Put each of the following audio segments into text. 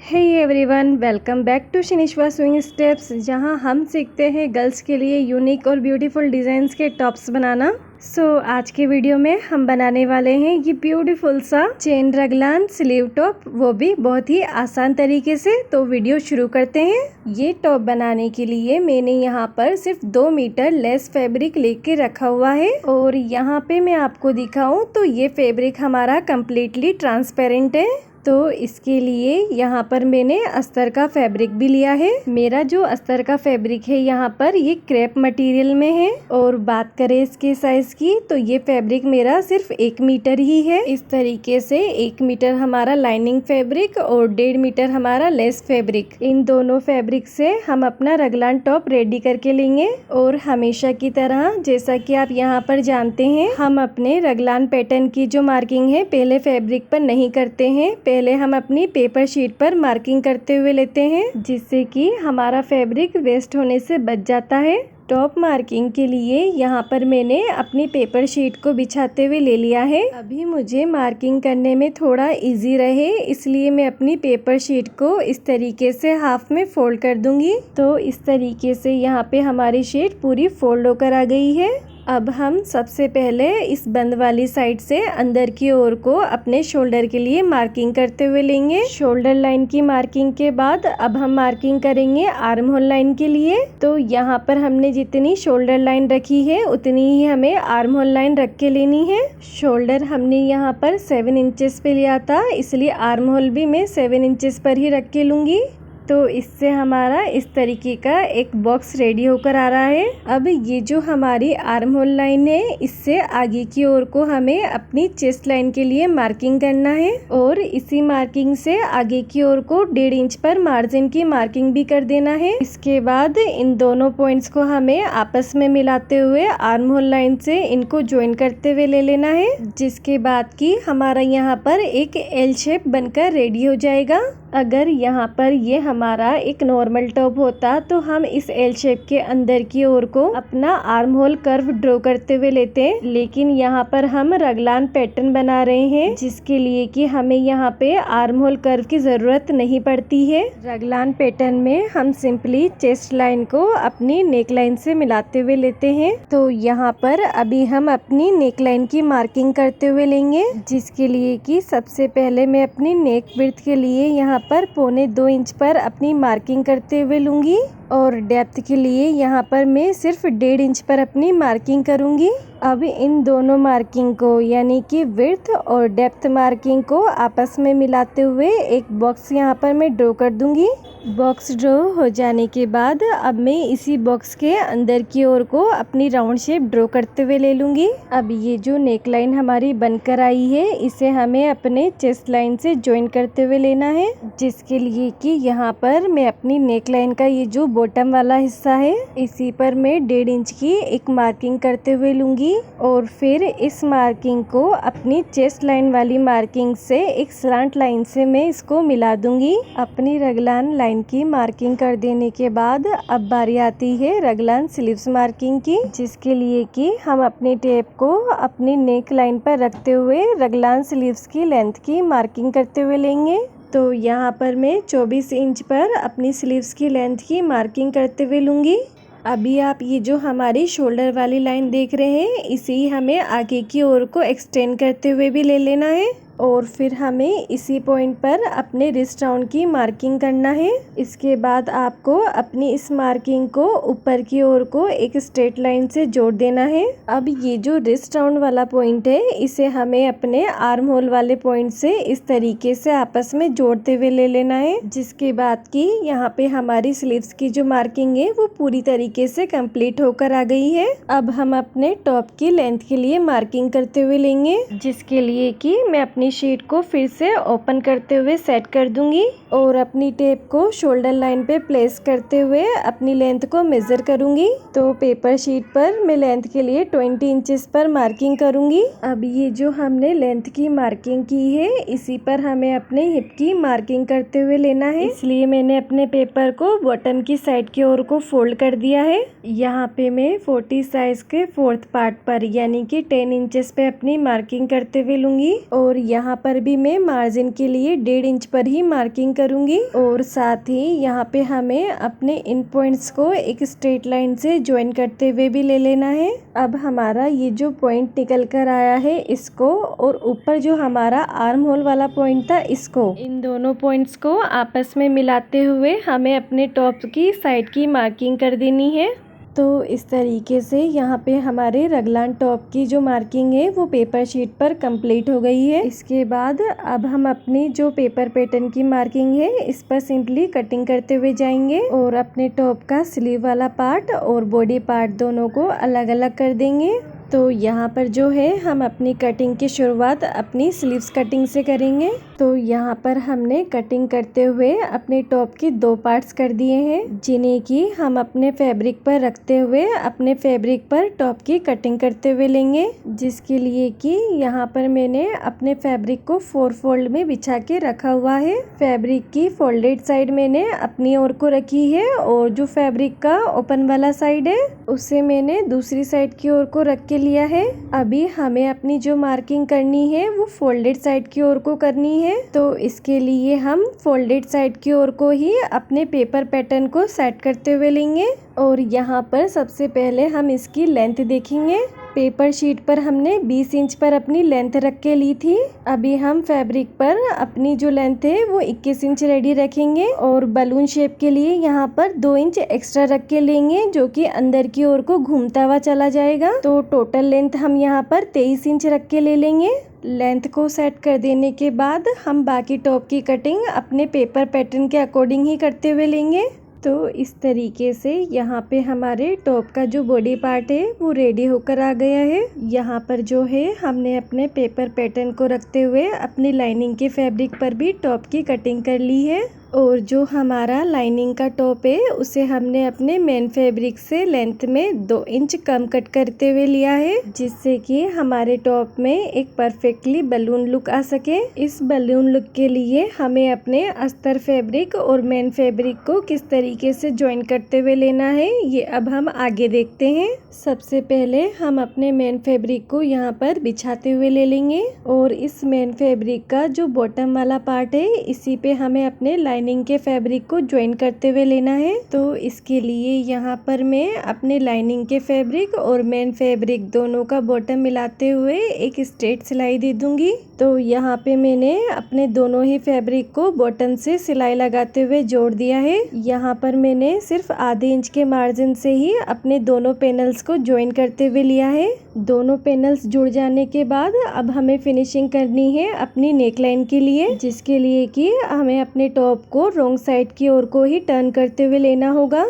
Hey everyone, welcome back to Shinishwa swing steps, जहां हम सीखते हैं गर्ल्स के लिए यूनिक और ब्यूटीफुल डिज़ाइंस के टॉप्स बनाना। आज के वीडियो में हम बनाने वाले हैं ये ब्यूटीफुल सा चेन रगलान स्लीव टॉप, वो भी बहुत ही आसान तरीके से। तो वीडियो शुरू करते हैं। ये टॉप बनाने के लिए मैंने यहाँ पर सिर्फ 2 मीटर लेस फैब्रिक लेके रखा हुआ है और यहाँ पे मैं आपको दिखाऊं तो ये फैब्रिक हमारा कम्प्लीटली ट्रांसपेरेंट है। तो इसके लिए यहाँ पर मैंने अस्तर का फैब्रिक भी लिया है। मेरा जो अस्तर का फैब्रिक है यहाँ पर ये क्रेप मटेरियल में है। और बात करें इसके साइज की तो ये फैब्रिक मेरा सिर्फ 1 मीटर ही है। इस तरीके से 1 मीटर हमारा लाइनिंग फैब्रिक और 1.5 मीटर हमारा लेस फैब्रिक, इन दोनों फैब्रिक से हम अपना रगलान टॉप रेडी करके लेंगे। और हमेशा की तरह जैसा कि आप यहाँ पर जानते हैं, हम अपने रगलान पैटर्न की जो मार्किंग है पहले फैब्रिक पर नहीं करते हैं, पहले हम अपनी पेपर शीट पर मार्किंग करते हुए लेते हैं, जिससे कि हमारा फैब्रिक वेस्ट होने से बच जाता है। टॉप मार्किंग के लिए यहाँ पर मैंने अपनी पेपर शीट को बिछाते हुए ले लिया है। अभी मुझे मार्किंग करने में थोड़ा इजी रहे, इसलिए मैं अपनी पेपर शीट को इस तरीके से हाफ में फोल्ड कर दूंगी। तो इस तरीके से यहाँ पे हमारी शीट पूरी फोल्ड होकर आ गई है। अब हम सबसे पहले इस बंद वाली साइड से अंदर की ओर को अपने शोल्डर के लिए मार्किंग करते हुए लेंगे। शोल्डर लाइन की मार्किंग के बाद अब हम मार्किंग करेंगे आर्म होल लाइन के लिए। तो यहाँ पर हमने जितनी शोल्डर लाइन रखी है उतनी ही हमें आर्म होल लाइन रख के लेनी है। शोल्डर हमने यहाँ पर 7 इंचेस पे लिया था, इसलिए आर्म होल भी मैं 7 इंचेस पर ही रख के लूंगी। तो इससे हमारा इस तरीके का एक बॉक्स रेडी होकर आ रहा है। अब ये जो हमारी आर्म होल लाइन है, इससे आगे की ओर को हमें अपनी चेस्ट लाइन के लिए मार्किंग करना है और इसी मार्किंग से आगे की ओर को 1.5 इंच पर मार्जिन की मार्किंग भी कर देना है। इसके बाद इन दोनों पॉइंट्स को हमें आपस में मिलाते हुए आर्म होल लाइन से इनको ज्वाइन करते हुए ले लेना है, जिसके बाद की हमारा यहाँ पर एक एल शेप बनकर रेडी हो जाएगा। अगर यहाँ पर ये हमारा एक नॉर्मल टॉप होता तो हम इस एल शेप के अंदर की ओर को अपना आर्म होल कर्व ड्रॉ करते हुए लेते, लेकिन यहाँ पर हम रगलान पैटर्न बना रहे हैं, जिसके लिए कि हमें यहाँ पे आर्म होल कर्व की जरूरत नहीं पड़ती है। रगलान पैटर्न में हम सिंपली चेस्ट लाइन को अपनी नेक लाइन से मिलाते हुए लेते हैं। तो यहाँ पर अभी हम अपनी नेक लाइन की मार्किंग करते हुए लेंगे, जिसके लिए कि सबसे पहले मैं अपनी नेक विड्थ के लिए यहाँ पर 1.25 इंच पर अपनी मार्किंग करते हुए लूंगी और डेप्थ के लिए यहाँ पर मैं सिर्फ 1.5 इंच पर अपनी मार्किंग करूंगी। अब इन दोनों मार्किंग को यानी कि विड्थ और डेप्थ मार्किंग को आपस में मिलाते हुए एक बॉक्स यहाँ पर मैं ड्रॉ कर दूंगी। बॉक्स ड्रॉ हो जाने के बाद अब मैं इसी बॉक्स के अंदर की ओर को अपनी राउंड शेप ड्रॉ करते हुए ले लूंगी। अब ये जो नेक लाइन हमारी बनकर आई है, इसे हमें अपने चेस्ट लाइन से ज्वाइन करते हुए लेना है, जिसके लिए कि यहाँ पर मैं अपनी नेक लाइन का ये जो बॉटम वाला हिस्सा है, इसी पर मैं 1.5 इंच की एक मार्किंग करते हुए लूंगी और फिर इस मार्किंग को अपनी चेस्ट लाइन वाली मार्किंग से एक स्लांट लाइन से मैं इसको मिला दूंगी। अपनी रगलान लाइन की मार्किंग कर देने के बाद अब बारी आती है रगलान स्लीव्स मार्किंग की, जिसके लिए कि हम अपनी टेप को अपनी नेक लाइन पर रखते हुए रगलान स्लीव्स की लेंथ की मार्किंग करते हुए लेंगे। तो यहाँ पर मैं 24 इंच पर अपनी स्लीव्स की लेंथ की मार्किंग करते हुए लूंगी। अभी आप ये जो हमारी शोल्डर वाली लाइन देख रहे हैं, इसी हमें आगे की ओर को एक्सटेंड करते हुए भी ले लेना है और फिर हमें इसी पॉइंट पर अपने रिस्ट राउंड की मार्किंग करना है। इसके बाद आपको अपनी इस मार्किंग को ऊपर की ओर को एक स्ट्रेट लाइन से जोड़ देना है। अब ये जो रिस्ट राउंड वाला पॉइंट है, इसे हमें अपने आर्म होल वाले पॉइंट से इस तरीके से आपस में जोड़ते हुए ले लेना है, जिसके बाद की यहाँ पे हमारी स्लीव्स की जो मार्किंग है वो पूरी तरीके से कंप्लीट होकर आ गई है। अब हम अपने टॉप की लेंथ के लिए मार्किंग करते हुए लेंगे, जिसके लिए कि मैं अपनी शीट को फिर से ओपन करते हुए सेट कर दूंगी और अपनी टेप को शोल्डर लाइन पे प्लेस करते हुए अपनी लेंथ को मेजर करूंगी। तो पेपर शीट पर मैं लेंथ के लिए 20 इंचेस पर मार्किंग करूंगी। अब ये जो हमने लेंथ की मार्किंग की है, इसी पर हमें अपने हिप की मार्किंग करते हुए लेना है, इसलिए मैंने अपने पेपर को बॉटम की साइड की ओर को फोल्ड कर दिया है। यहाँ पे मैं 40 साइज के 4th पार्ट पर यानी कि 10 इंचेस पे अपनी मार्किंग करते हुए लूंगी और यहाँ पर भी मैं मार्जिन के लिए 1.5 इंच पर ही मार्किंग करूँगी और साथ ही यहाँ पे हमें अपने इन पॉइंट्स को एक स्ट्रेट लाइन से ज्वाइन करते हुए भी ले लेना है। अब हमारा ये जो पॉइंट निकल कर आया है इसको और ऊपर जो हमारा आर्म होल वाला पॉइंट था इसको, इन दोनों पॉइंट्स को आपस में मिलाते हुए हमें अपने टॉप की साइड की मार्किंग कर देनी है। तो इस तरीके से यहाँ पे हमारे रगलान टॉप की जो मार्किंग है वो पेपर शीट पर कंप्लीट हो गई है। इसके बाद अब हम अपनी जो पेपर पैटर्न की मार्किंग है इस पर सिंपली कटिंग करते हुए जाएंगे और अपने टॉप का स्लीव वाला पार्ट और बॉडी पार्ट दोनों को अलग अलग कर देंगे। तो यहाँ पर जो है हम अपनी कटिंग की शुरुआत अपनी स्लीव्स कटिंग से करेंगे। तो यहाँ पर हमने कटिंग करते हुए अपने टॉप के 2 पार्ट्स कर दिए हैं जिन्हें कि हम अपने फैब्रिक पर रखते हुए अपने फैब्रिक पर टॉप की कटिंग करते हुए लेंगे, जिसके लिए कि यहाँ पर मैंने अपने फैब्रिक को 4 फोल्ड में बिछा के रखा हुआ है। फैब्रिक की फोल्डेड साइड मैंने अपनी ओर को रखी है और जो फैब्रिक का ओपन वाला साइड है उसे मैंने दूसरी साइड की ओर को रख के लिया है। अभी हमें अपनी जो मार्किंग करनी है वो फोल्डेड साइड की ओर को करनी है। तो इसके लिए हम फोल्डेड साइड की ओर को ही अपने पेपर पैटर्न को सेट करते हुए लेंगे और यहाँ पर सबसे पहले हम इसकी लेंथ देखेंगे। पेपर शीट पर हमने 20 इंच पर अपनी लेंथ रख के ली थी। अभी हम फैब्रिक पर अपनी जो लेंथ है वो 21 इंच रेडी रखेंगे और बलून शेप के लिए यहाँ पर 2 इंच एक्स्ट्रा रख के लेंगे जो कि अंदर की ओर को घूमता हुआ चला जाएगा। तो टोटल लेंथ हम यहाँ पर 23 इंच रख के ले लेंगे। लेंथ को सेट कर देने के बाद हम बाकी टॉप की कटिंग अपने पेपर पैटर्न के अकॉर्डिंग ही करते हुए लेंगे। तो इस तरीके से यहाँ पे हमारे टॉप का जो बॉडी पार्ट है वो रेडी होकर आ गया है। यहाँ पर जो है हमने अपने पेपर पैटर्न को रखते हुए अपनी लाइनिंग के फैब्रिक पर भी टॉप की कटिंग कर ली है और जो हमारा लाइनिंग का टॉप है उसे हमने अपने मेन फैब्रिक से लेंथ में 2 इंच कम कट करते हुए लिया है, जिससे कि हमारे टॉप में एक परफेक्टली बलून लुक आ सके। इस बलून लुक के लिए हमें अपने अस्तर फैब्रिक और मेन फैब्रिक को किस तरीके से ज्वाइन करते हुए लेना है ये अब हम आगे देखते हैं। सबसे पहले हम अपने मेन फैब्रिक को यहाँ पर बिछाते हुए ले लेंगे और इस मेन फैब्रिक का जो बॉटम वाला पार्ट है इसी पे हमें अपने लाइनिंग के फैब्रिक को ज्वाइन करते हुए लेना है। तो इसके लिए यहाँ पर मैं अपने लाइनिंग के फैब्रिक और मेन फैब्रिक दोनों का बॉटम मिलाते हुए एक स्ट्रेट सिलाई दे दूंगी। तो यहाँ पे मैंने अपने दोनों ही फैब्रिक को बॉटम से सिलाई लगाते हुए जोड़ दिया है। यहाँ पर मैंने सिर्फ आधे इंच के मार्जिन से ही अपने दोनों पैनल्स को ज्वाइन करते हुए लिया है। दोनों पैनल्स जुड़ जाने के बाद अब हमें फिनिशिंग करनी है अपनी नेकलाइन के लिए, जिसके लिए कि हमें अपने टॉप को रॉन्ग साइड की ओर को ही टर्न करते हुए लेना होगा।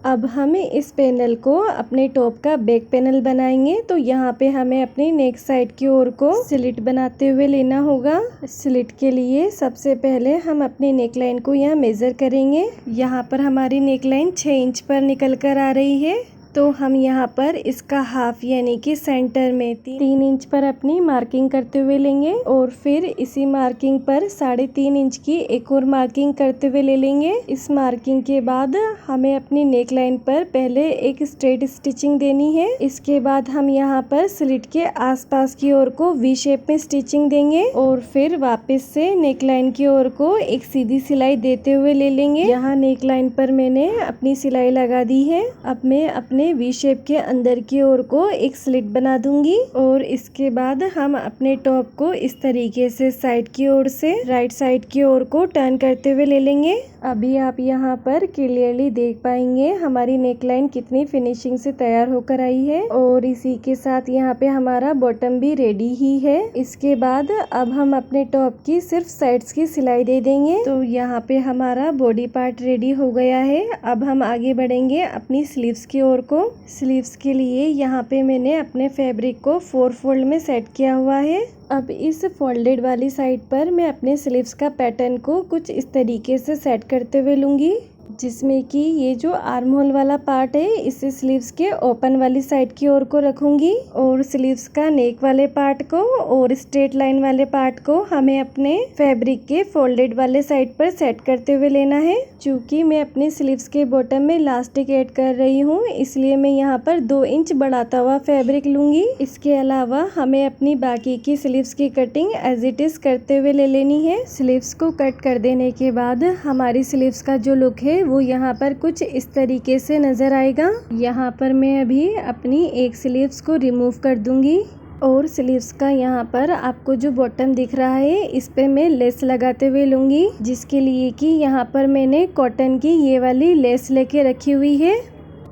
अब हमें इस पैनल को अपने टॉप का बैक पैनल बनाएंगे। तो यहाँ पे हमें अपनी नेक साइड की ओर को स्लिट बनाते हुए लेना होगा। स्लिट के लिए सबसे पहले हम अपनी नेकलाइन को यहाँ मेजर करेंगे। यहाँ पर हमारी नेकलाइन 6 इंच पर निकल कर आ रही है। तो हम यहाँ पर इसका हाफ यानी कि सेंटर में 3 इंच पर अपनी मार्किंग करते हुए लेंगे और फिर इसी मार्किंग पर 3.5 इंच की एक और मार्किंग करते हुए ले लेंगे। इस मार्किंग के बाद हमें अपनी नेक लाइन पर पहले एक स्ट्रेट स्टिचिंग देनी है। इसके बाद हम यहाँ पर स्लिट के आसपास की ओर को वी शेप में स्टिचिंग देंगे और फिर वापस से नेक लाइन की ओर को एक सीधी सिलाई देते हुए ले लेंगे। यहाँ नेक लाइन पर मैंने अपनी सिलाई लगा दी है। अब मैं अपने वी शेप के अंदर की ओर को एक स्लिट बना दूंगी और इसके बाद हम अपने टॉप को इस तरीके से साइड की ओर से राइट साइड की ओर को टर्न करते हुए ले लेंगे। अभी आप यहाँ पर क्लियरली देख पाएंगे हमारी नेकलाइन कितनी फिनिशिंग से तैयार होकर आई है और इसी के साथ यहाँ पे हमारा बॉटम भी रेडी ही है। इसके बाद अब हम अपने टॉप की सिर्फ साइड्स की सिलाई दे देंगे। तो यहाँ पे हमारा बॉडी पार्ट रेडी हो गया है। अब हम आगे बढ़ेंगे अपनी स्लीव्स की ओर को। स्लीव्स के लिए यहाँ पे मैंने अपने फैब्रिक को 4 फोल्ड में सेट किया हुआ है। अब इस फोल्डेड वाली साइड पर मैं अपने स्लीव्स का पैटर्न को कुछ इस तरीके से सेट करते हुए लूंगी, जिसमें कि ये जो आर्म होल वाला पार्ट है इसे स्लीव्स के ओपन वाली साइड की ओर को रखूंगी और स्लीव्स का नेक वाले पार्ट को और स्ट्रेट लाइन वाले पार्ट को हमें अपने फैब्रिक के फोल्डेड वाले साइड पर सेट करते हुए लेना है। क्योंकि मैं अपने स्लीव्स के बॉटम में इलास्टिक ऐड कर रही हूँ, इसलिए मैं यहाँ पर 2 इंच बढ़ाता हुआ फैब्रिक लूंगी। इसके अलावा हमें अपनी बाकी की स्लीव्स की कटिंग एज इट इज करते हुए ले लेनी है। स्लीव्स को कट कर देने के बाद हमारी स्लीव्स का जो लुक है वो यहाँ पर कुछ इस तरीके से नजर आएगा। यहाँ पर मैं अभी अपनी एक स्लीव्स को रिमूव कर दूंगी और स्लीव्स का यहाँ पर आपको जो बॉटम दिख रहा है इस पे मैं लेस लगाते हुए लूंगी, जिसके लिए कि यहाँ पर मैंने कॉटन की ये वाली लेस लेके रखी हुई है।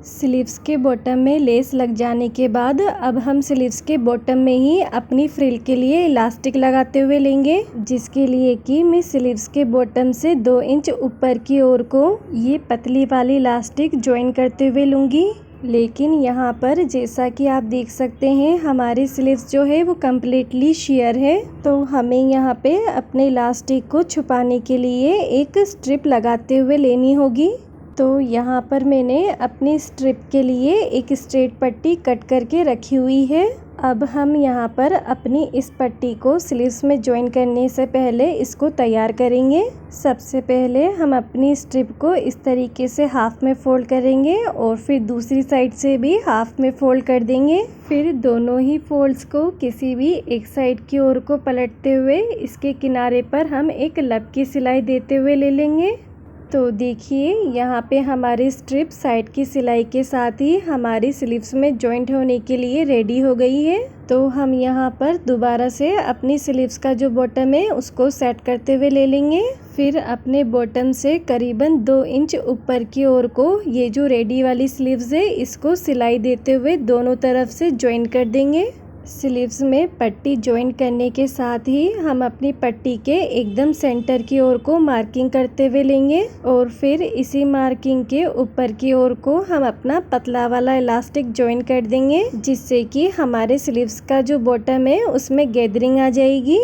स्लीव्स के बॉटम में लेस लग जाने के बाद अब हम स्लीव्स के बॉटम में ही अपनी फ्रिल के लिए इलास्टिक लगाते हुए लेंगे, जिसके लिए कि मैं स्लीव्स के बॉटम से 2 इंच ऊपर की ओर को ये पतली वाली इलास्टिक ज्वाइन करते हुए लूंगी। लेकिन यहाँ पर जैसा कि आप देख सकते हैं हमारी स्लीव्स जो है वो कम्प्लीटली शेयर है, तो हमें यहाँ पे अपने इलास्टिक को छुपाने के लिए एक स्ट्रिप लगाते हुए लेनी होगी। तो यहाँ पर मैंने अपनी स्ट्रिप के लिए एक स्ट्रेट पट्टी कट करके रखी हुई है। अब हम यहाँ पर अपनी इस पट्टी को स्लीव्स में ज्वाइन करने से पहले इसको तैयार करेंगे। सबसे पहले हम अपनी स्ट्रिप को इस तरीके से हाफ में फोल्ड करेंगे और फिर दूसरी साइड से भी हाफ में फोल्ड कर देंगे। फिर दोनों ही फोल्ड्स को किसी भी एक साइड की ओर को पलटते हुए इसके किनारे पर हम एक लब की सिलाई देते हुए ले लेंगे। तो देखिए यहाँ पे हमारी स्ट्रिप साइड की सिलाई के साथ ही हमारी स्लीव्स में जॉइंट होने के लिए रेडी हो गई है। तो हम यहाँ पर दोबारा से अपनी स्लीव्स का जो बॉटम है उसको सेट करते हुए ले लेंगे। फिर अपने बॉटम से करीबन 2 इंच ऊपर की ओर को ये जो रेडी वाली स्लीव्स है इसको सिलाई देते हुए दोनों तरफ से ज्वाइन कर देंगे। स्लीव्स में पट्टी ज्वाइन करने के साथ ही हम अपनी पट्टी के एकदम सेंटर की ओर को मार्किंग करते हुए लेंगे और फिर इसी मार्किंग के ऊपर की ओर को हम अपना पतला वाला इलास्टिक ज्वाइन कर देंगे, जिससे कि हमारे स्लीव्स का जो बॉटम है उसमें गैदरिंग आ जाएगी।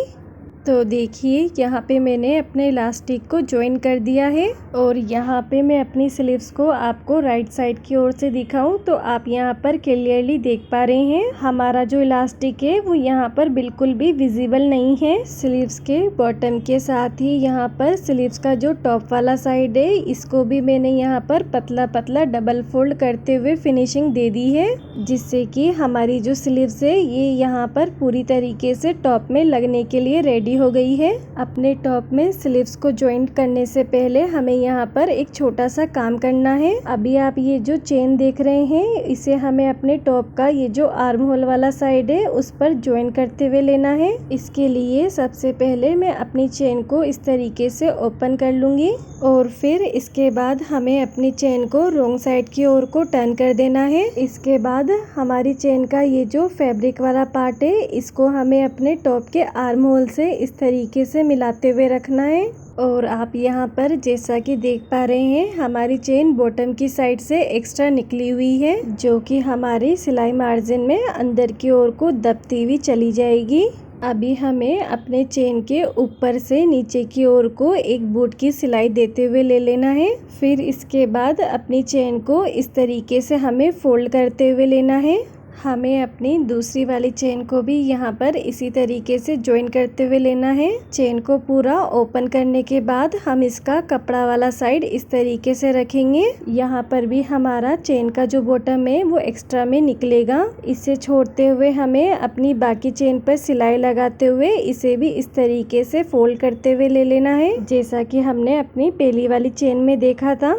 तो देखिए यहाँ पे मैंने अपने इलास्टिक को ज्वाइन कर दिया है और यहाँ पे मैं अपनी स्लीव्स को आपको राइट साइड की ओर से दिखाऊं तो आप यहाँ पर क्लियरली देख पा रहे हैं हमारा जो इलास्टिक है वो यहाँ पर बिल्कुल भी विजिबल नहीं है। स्लीव्स के बॉटम के साथ ही यहाँ पर स्लीव्स का जो टॉप वाला साइड है इसको भी मैंने यहाँ पर पतला पतला डबल फोल्ड करते हुए फिनिशिंग दे दी है, जिससे कि हमारी जो स्लीव्स है ये यहाँ पर पूरी तरीके से टॉप में लगने के लिए रेडी हो गई है। अपने टॉप में स्लीव्स को ज्वाइंट करने से पहले हमें यहाँ पर एक छोटा सा काम करना है। अभी आप ये जो चेन देख रहे हैं इसे हमें अपने टॉप का ये जो आर्म होल वाला साइड है उस पर ज्वाइन करते हुए लेना है। इसके लिए सबसे पहले मैं अपनी चेन को इस तरीके से ओपन कर लूंगी और फिर इसके बाद हमें अपनी चेन को रॉन्ग साइड की ओर को टर्न कर देना है। इसके बाद हमारी चेन का ये जो फैब्रिक वाला पार्ट है इसको हमें अपने टॉप के आर्म होल से इस तरीके से मिलाते हुए रखना है। और आप यहाँ पर जैसा कि देख पा रहे हैं हमारी चेन बॉटम की साइड से एक्स्ट्रा निकली हुई है, जो कि हमारी सिलाई मार्जिन में अंदर की ओर को दबती हुई चली जाएगी। अभी हमें अपने चेन के ऊपर से नीचे की ओर को एक बूट की सिलाई देते हुए ले लेना है। फिर इसके बाद अपनी चेन को इस तरीके से हमें फोल्ड करते हुए लेना है। हमें अपनी दूसरी वाली चेन को भी यहाँ पर इसी तरीके से ज्वाइन करते हुए लेना है। चेन को पूरा ओपन करने के बाद हम इसका कपड़ा वाला साइड इस तरीके से रखेंगे। यहाँ पर भी हमारा चेन का जो बॉटम है वो एक्स्ट्रा में निकलेगा। इसे छोड़ते हुए हमें अपनी बाकी चेन पर सिलाई लगाते हुए इसे भी इस तरीके से फोल्ड करते हुए ले लेना है, जैसा कि हमने अपनी पहली वाली चेन में देखा था।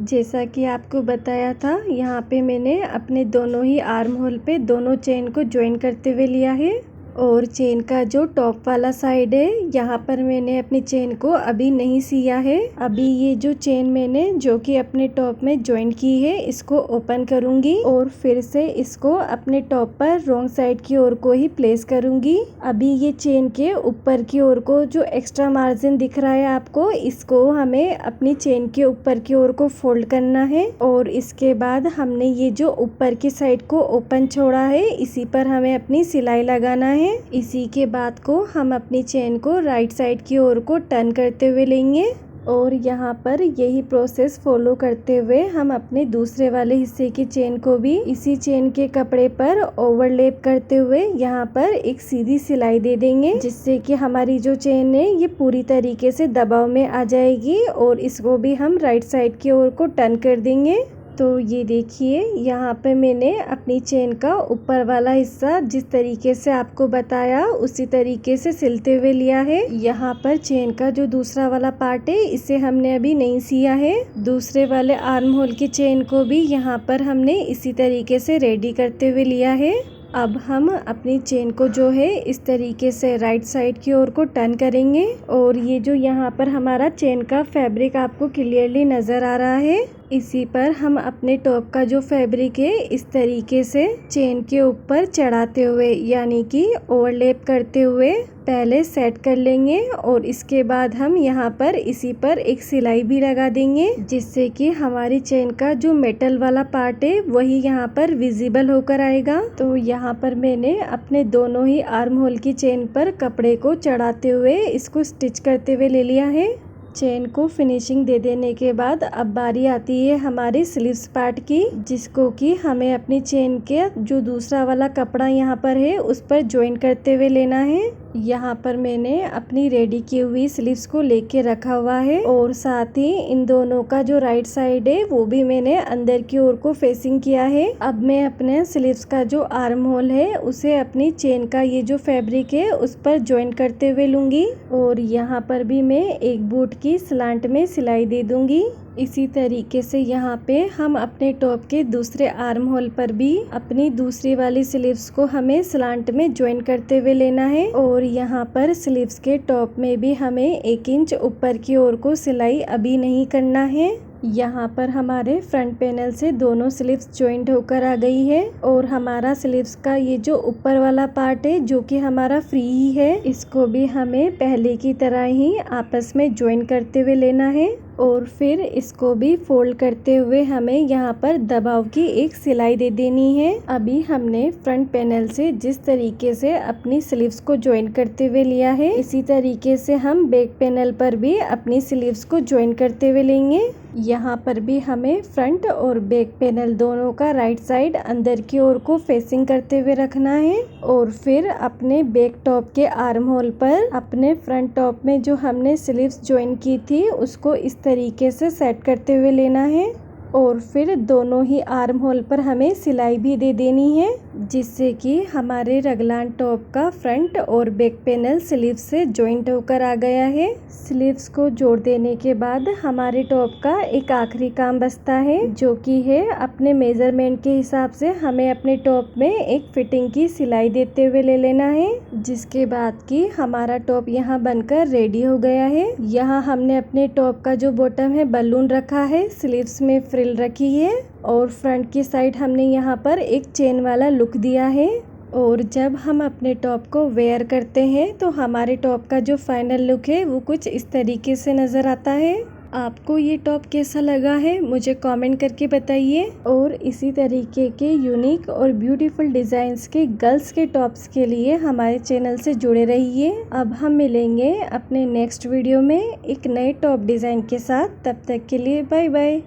जैसा कि आपको बताया था यहाँ पे मैंने अपने दोनों ही आर्म होल पे दोनों चेन को ज्वाइन करते हुए लिया है। और चेन का जो टॉप वाला साइड है यहाँ पर मैंने अपनी चेन को अभी नहीं सिया है। अभी ये जो चेन मैंने जो कि अपने टॉप में ज्वाइन की है इसको ओपन करूंगी और फिर से इसको अपने टॉप पर रॉन्ग साइड की ओर को ही प्लेस करूंगी। अभी ये चेन के ऊपर की ओर को जो एक्स्ट्रा मार्जिन दिख रहा है आपको, इसको हमें अपनी चेन के ऊपर की ओर को फोल्ड करना है और इसके बाद हमने ये जो ऊपर की साइड को ओपन छोड़ा है इसी पर हमें अपनी सिलाई लगाना है। इसी के बाद को हम अपनी चेन को राइट साइड की ओर को टर्न करते हुए लेंगे और यहाँ पर यही प्रोसेस फॉलो करते हुए हम अपने दूसरे वाले हिस्से की चेन को भी इसी चेन के कपड़े पर ओवरलैप करते हुए यहाँ पर एक सीधी सिलाई दे देंगे, जिससे कि हमारी जो चेन है ये पूरी तरीके से दबाव में आ जाएगी और इसको भी हम राइट साइड की ओर को टर्न कर देंगे। तो ये देखिए यहाँ पे मैंने अपनी चेन का ऊपर वाला हिस्सा जिस तरीके से आपको बताया उसी तरीके से सिलते हुए लिया है। यहाँ पर चेन का जो दूसरा वाला पार्ट है इसे हमने अभी नहीं सिया है। दूसरे वाले आर्म होल की चेन को भी यहाँ पर हमने इसी तरीके से रेडी करते हुए लिया है। अब हम अपनी चेन को जो है इस तरीके से राइट साइड की ओर को टर्न करेंगे और ये जो यहाँ पर हमारा चेन का फैब्रिक आपको क्लियरली नज़र आ रहा है, इसी पर हम अपने टॉप का जो फैब्रिक है इस तरीके से चेन के ऊपर चढ़ाते हुए यानी कि ओवरलैप करते हुए पहले सेट कर लेंगे और इसके बाद हम यहाँ पर इसी पर एक सिलाई भी लगा देंगे, जिससे कि हमारी चेन का जो मेटल वाला पार्ट है वही यहाँ पर विजिबल होकर आएगा। तो यहाँ पर मैंने अपने दोनों ही आर्म होल की चेन पर कपड़े को चढ़ाते हुए इसको स्टिच करते हुए ले लिया है। चेन को फिनिशिंग दे देने के बाद अब बारी आती है हमारी स्लीव्स पार्ट की, जिसको कि हमें अपनी चेन के जो दूसरा वाला कपड़ा यहाँ पर है उस पर ज्वाइन करते हुए लेना है। यहाँ पर मैंने अपनी रेडी की हुई स्लीव्स को लेके रखा हुआ है और साथ ही इन दोनों का जो राइट साइड है वो भी मैंने अंदर की ओर को फेसिंग किया है। अब मैं अपने स्लीव्स का जो आर्म होल है उसे अपनी चेन का ये जो फैब्रिक है उस पर ज्वाइन करते हुए लूंगी और यहाँ पर भी मैं एक बूट की स्लांट में सिलाई दे दूंगी। इसी तरीके से यहाँ पे हम अपने टॉप के दूसरे आर्म होल पर भी अपनी दूसरी वाली स्लीव्स को हमें स्लांट में ज्वाइन करते हुए लेना है और यहाँ पर स्लीव्स के टॉप में भी हमें 1 इंच ऊपर की ओर को सिलाई अभी नहीं करना है। यहाँ पर हमारे फ्रंट पैनल से दोनों स्लीव्स ज्वाइंट होकर आ गई है और हमारा स्लीव्स का ये जो ऊपर वाला पार्ट है जो कि हमारा फ्री ही है, इसको भी हमें पहले की तरह ही आपस में ज्वाइन करते हुए लेना है और फिर इसको भी फोल्ड करते हुए हमें यहाँ पर दबाव की एक सिलाई दे देनी है। अभी हमने फ्रंट पैनल से जिस तरीके से अपनी स्लीव्स को ज्वाइन करते हुए लिया है, इसी तरीके से हम बैक पैनल पर भी अपनी स्लीव्स को ज्वाइन करते हुए लेंगे। यहाँ पर भी हमें फ्रंट और बैक पैनल दोनों का राइट साइड अंदर की ओर को फेसिंग करते हुए रखना है और फिर अपने बैक टॉप के आर्म होल पर अपने फ्रंट टॉप में जो हमने स्लीव्स ज्वाइन की थी उसको इस तरीके से सेट करते हुए लेना है और फिर दोनों ही आर्म होल पर हमें सिलाई भी दे देनी है, जिससे कि हमारे रगलान टॉप का फ्रंट और बैक पैनल स्लीव्स से जॉइंट होकर आ गया है। स्लीव्स को जोड़ देने के बाद हमारे टॉप का एक आखिरी काम बचता है, जो कि है अपने मेजरमेंट के हिसाब से हमें अपने टॉप में एक फिटिंग की सिलाई देते हुए ले लेना है, जिसके बाद कि हमारा टॉप यहाँ बनकर रेडी हो गया है। यहाँ हमने अपने टॉप का जो बॉटम है बलून रखा है, स्लीव्स में फ्रिल रखी है और फ्रंट की साइड हमने यहाँ पर एक चेन वाला लुक दिया है और जब हम अपने टॉप को वेयर करते हैं तो हमारे टॉप का जो फाइनल लुक है वो कुछ इस तरीके से नज़र आता है। आपको ये टॉप कैसा लगा है मुझे कमेंट करके बताइए और इसी तरीके के यूनिक और ब्यूटीफुल डिज़ाइंस के गर्ल्स के टॉप्स के लिए हमारे चैनल से जुड़े रहिए। अब हम मिलेंगे अपने नेक्स्ट वीडियो में एक नए टॉप डिज़ाइन के साथ, तब तक के लिए बाय बाय।